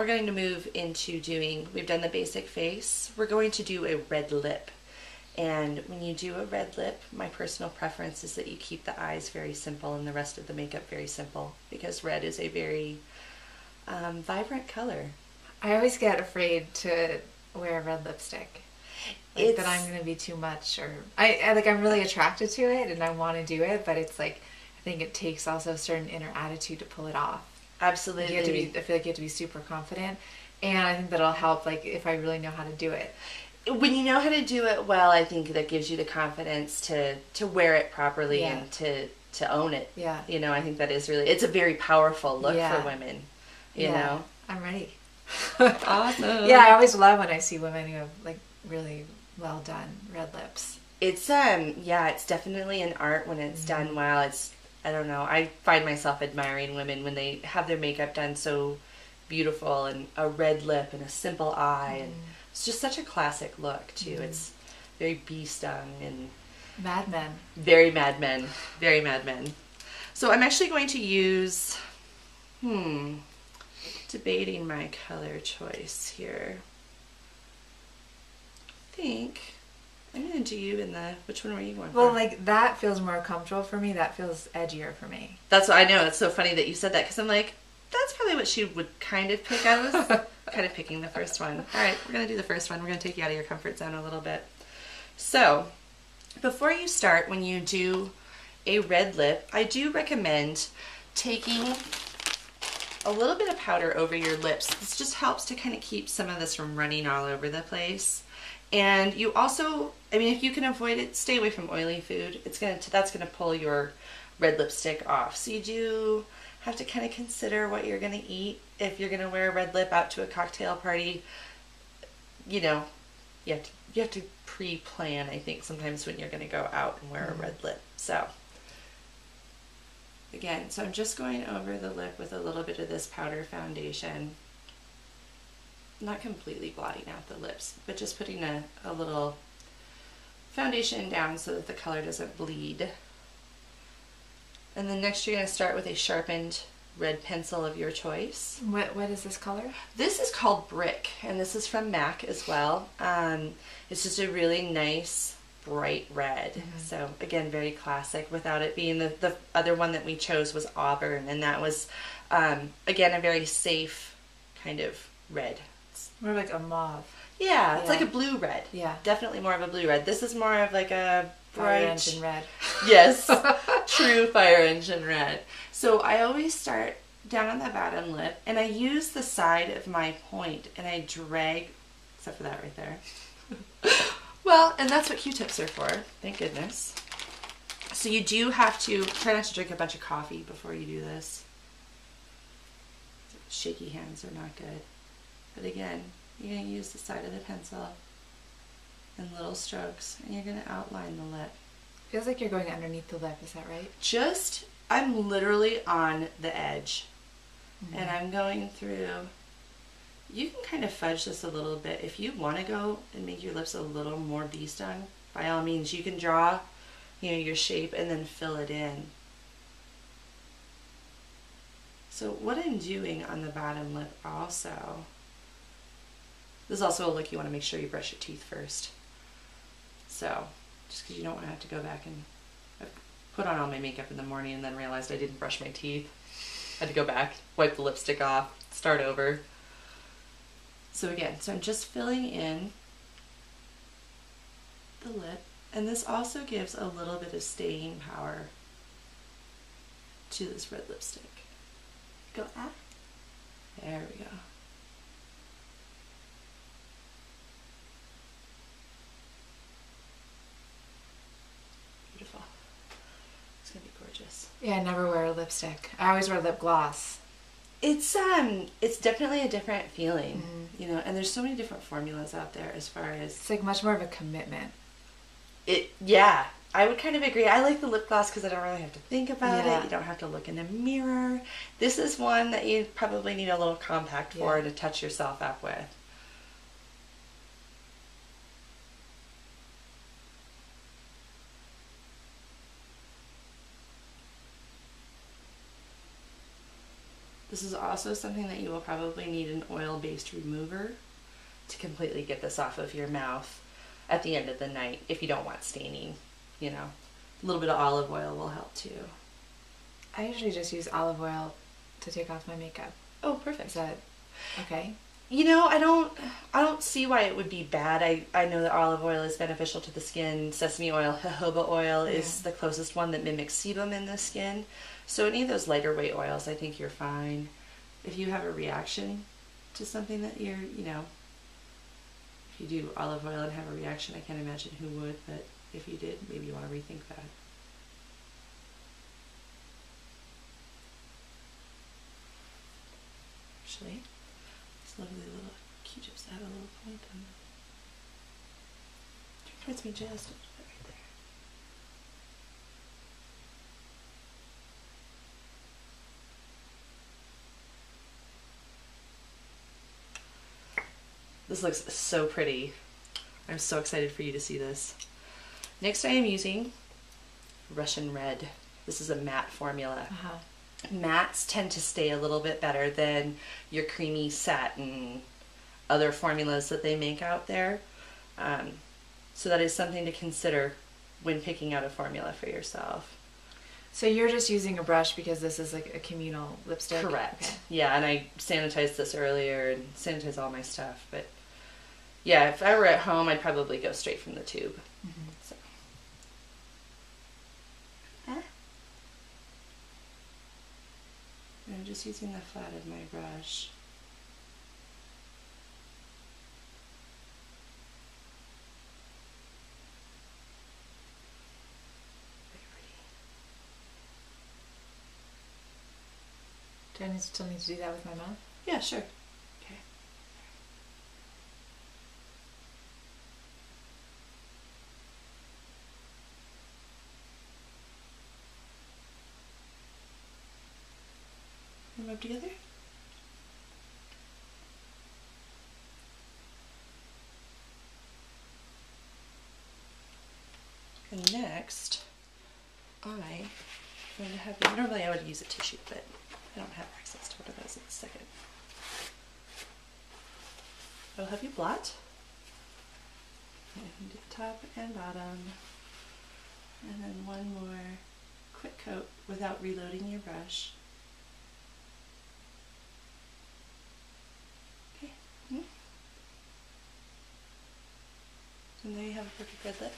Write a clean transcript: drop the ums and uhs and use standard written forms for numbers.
we're going to move into doing, we've done the basic face. We're going to do a red lip. And when you do a red lip, my personal preference is that you keep the eyes very simple and the rest of the makeup very simple, because red is a very vibrant color. I always get afraid to wear red lipstick. Like that I'm going to be too much, or I'm really attracted to it and I want to do it, but it's like, I think it takes also a certain inner attitude to pull it off. Absolutely. I feel like you have to be super confident, and I think that'll help, like, if I really know how to do it. When you know how to do it well, I think that gives you the confidence to wear it properly and to own it. Yeah. You know, I think that is really, it's a very powerful look for women, you know. I'm ready. Awesome. Yeah, I always love when I see women who have, like, really well done red lips. It's it's definitely an art when it's done well. It's, I don't know, I find myself admiring women when they have their makeup done so beautiful, and a red lip and a simple eye, and it's just such a classic look too. It's very bee stung and Mad Men. Very Mad Men. Very Mad Men. So I'm actually going to use debating my color choice here. I think I'm going to do you in the, which one were you going for? Well, like, that feels more comfortable for me. That feels edgier for me. That's what I know. It's so funny that you said that, because I'm like, that's probably what she would kind of pick. I was kind of picking the first one. All right, we're going to do the first one. We're going to take you out of your comfort zone a little bit. So, before you start, when you do a red lip, I do recommend taking a little bit of powder over your lips. This just helps to kind of keep some of this from running all over the place. And you also, I mean, if you can avoid it, stay away from oily food. That's gonna pull your red lipstick off. So you do have to kind of consider what you're gonna eat if you're gonna wear a red lip out to a cocktail party. You know, you have to pre-plan, I think, sometimes when you're gonna go out and wear a red lip. So again, so I'm just going over the lip with a little bit of this powder foundation. Not completely blotting out the lips, but just putting a little foundation down so that the color doesn't bleed. And then next you're going to start with a sharpened red pencil of your choice. What is this color? This is called Brick, and this is from MAC as well. It's just a really nice bright red. So again, very classic, without it being the other one that we chose was Auburn, and that was again a very safe kind of red. More like a mauve. Yeah, it's like a blue red. Yeah. Definitely more of a blue red. This is more of like a bright... Fire engine red. Yes, true fire engine red. So I always start down on the bottom lip, and I use the side of my point, and I drag, except for that right there. Well, and that's what Q-tips are for, thank goodness. So you do have to try not to drink a bunch of coffee before you do this. Shaky hands are not good. But again, you're going to use the side of the pencil in little strokes, and you're going to outline the lip. Feels like you're going underneath the lip, is that right? I'm literally on the edge, and I'm going through. You can kind of fudge this a little bit. If you want to go and make your lips a little more bee stung, by all means, you can draw, your shape and then fill it in. So what I'm doing on the bottom lip also, this is also a look you want to make sure you brush your teeth first. So, just because you don't want to have to go back and I've put on all my makeup in the morning and then realized I didn't brush my teeth. I had to go back, wipe the lipstick off, start over. So again, I'm just filling in the lip, and this also gives a little bit of staying power to this red lipstick. Go, there we go. Beautiful. It's gonna be gorgeous. Yeah, I never wear a lipstick. I always wear lip gloss. It's definitely a different feeling, and there's so many different formulas out there as far as... It's like much more of a commitment. Yeah, I would kind of agree. I like the lip gloss because I don't really have to think about it. You don't have to look in a mirror. This is one that you probably need a little compact for to touch yourself up with. This is also something that you will probably need an oil-based remover to completely get this off of your mouth at the end of the night if you don't want staining, you know. A little bit of olive oil will help too. I usually just use olive oil to take off my makeup. Oh, perfect. Is that okay? You know, I don't see why it would be bad. I know that olive oil is beneficial to the skin. Sesame oil, jojoba oil is the closest one that mimics sebum in the skin. So any of those lighter weight oils, I think you're fine. If you have a reaction to something that you're, you know, if you do olive oil and have a reaction, I can't imagine who would, but if you did, maybe you want to rethink that. Actually, these lovely little Q-tips have a little point on them. Turn towards me just a little bit right there. This looks so pretty. I'm so excited for you to see this. Next I am using Russian Red. This is a matte formula. Mattes tend to stay a little bit better than your creamy satin, other formulas that they make out there. So that is something to consider when picking out a formula for yourself. So you're just using a brush because this is like a communal lipstick? Correct. Okay. Yeah, and I sanitized this earlier and sanitized all my stuff. But yeah, if I were at home, I'd probably go straight from the tube. So. I'm just using the flat of my brush. Do I still need to do that with my mouth? Yeah, sure. Okay. And rub together. And next, I'm going to have, normally I would use a tissue, but I don't have access to one of those in a second. I'll have you blot. And do top and bottom. And then one more quick coat without reloading your brush. Okay. And there you have a perfect red lip.